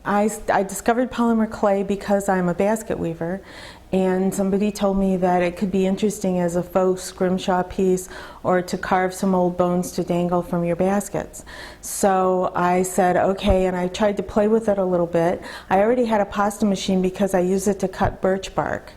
I discovered polymer clay because I'm a basket weaver, and somebody told me that it could be interesting as a faux scrimshaw piece or to carve some old bones to dangle from your baskets. So I said okay, and I tried to play with it a little bit. I already had a pasta machine because I use it to cut birch bark.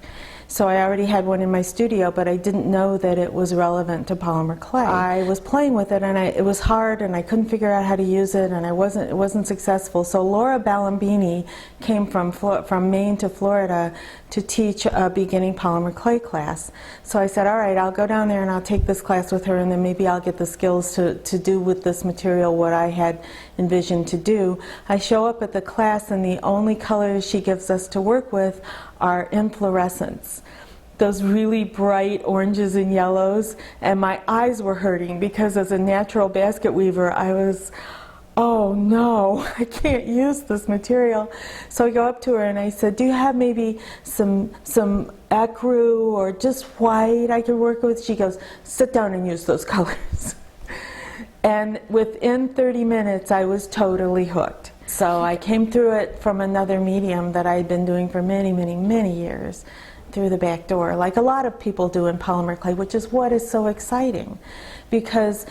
So I already had one in my studio, but I didn't know that it was relevant to polymer clay. I was playing with it, and it was hard, and I couldn't figure out how to use it, and it wasn't successful. So Laura Balambini came from Maine to Florida to teach a beginning polymer clay class. So I said, all right, I'll go down there and I'll take this class with her, and then maybe I'll get the skills to do with this material what I had envisioned to do. I show up at the class, and the only colors she gives us to work with are inflorescents. Those really bright oranges and yellows, and my eyes were hurting because as a natural basket weaver I was, oh no, I can't use this material. So I go up to her and I said, do you have maybe some ecru or just white I could work with? She goes, sit down and use those colors. And within 30 minutes I was totally hooked. So I came through it from another medium that I had been doing for many, many, many years, through the back door, like a lot of people do in polymer clay, which is what is so exciting. Because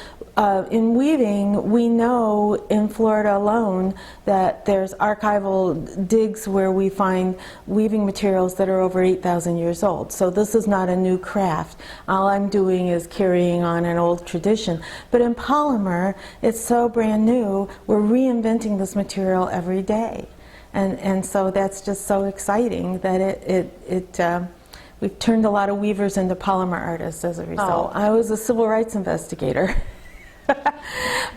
in weaving, we know in Florida alone that there's archival digs where we find weaving materials that are over 8,000 years old. So this is not a new craft. All I'm doing is carrying on an old tradition. But in polymer, it's so brand new, we're reinventing this material every day. And so that's just so exciting that we've turned a lot of weavers into polymer artists as a result. I was a civil rights investigator.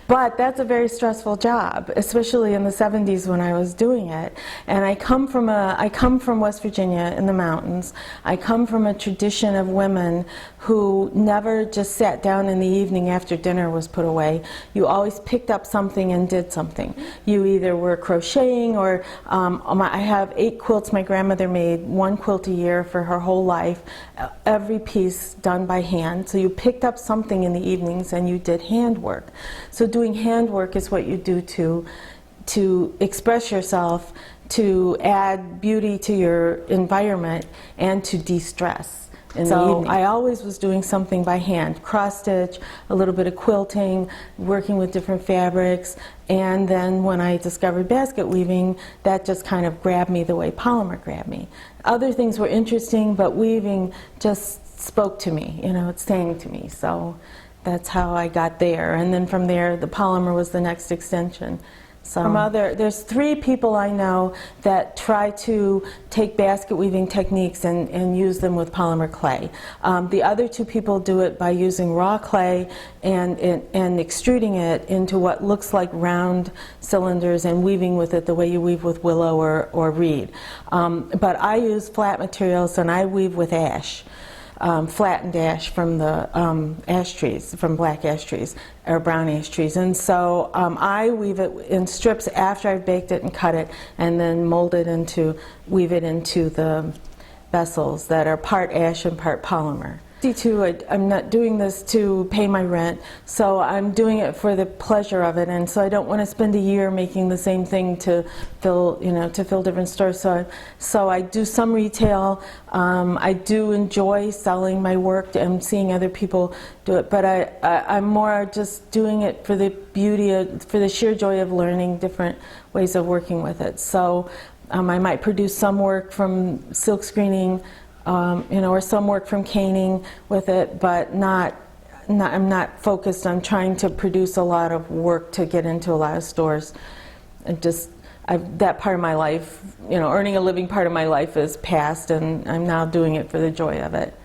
But that's a very stressful job, especially in the 70s when I was doing it. And I come from West Virginia in the mountains. I come from a tradition of women who never just sat down in the evening after dinner was put away. You always picked up something and did something. You either were crocheting or I have 8 quilts my grandmother made, 1 quilt a year for her whole life, every piece done by hand. So you picked up something in the evenings and you did handwork. So doing handwork is what you do to express yourself, to add beauty to your environment, and to de-stress in the evening. I always was doing something by hand, cross stitch, a little bit of quilting, working with different fabrics, and then when I discovered basket weaving, that just kind of grabbed me the way polymer grabbed me. Other things were interesting, but weaving just spoke to me, you know, it sang to me. So that's how I got there, and then from there the polymer was the next extension. So there's 3 people I know that try to take basket weaving techniques and use them with polymer clay. The other 2 people do it by using raw clay and extruding it into what looks like round cylinders and weaving with it the way you weave with willow or reed. But I use flat materials, and I weave with ash. Flattened ash from the ash trees, from black ash trees or brown ash trees, and so I weave it in strips after I've baked it and cut it, and then weave it into the vessels that are part ash and part polymer. I'm not doing this to pay my rent, so I'm doing it for the pleasure of it, and so I don't want to spend a year making the same thing to fill different stores. So I do some retail. I do enjoy selling my work and seeing other people do it, but I'm more just doing it for the for the sheer joy of learning different ways of working with it. So I might produce some work from silk screening, or some work from caning with it, but I'm not focused on trying to produce a lot of work to get into a lot of stores. And that part of my life, earning a living part of my life is past, and I'm now doing it for the joy of it.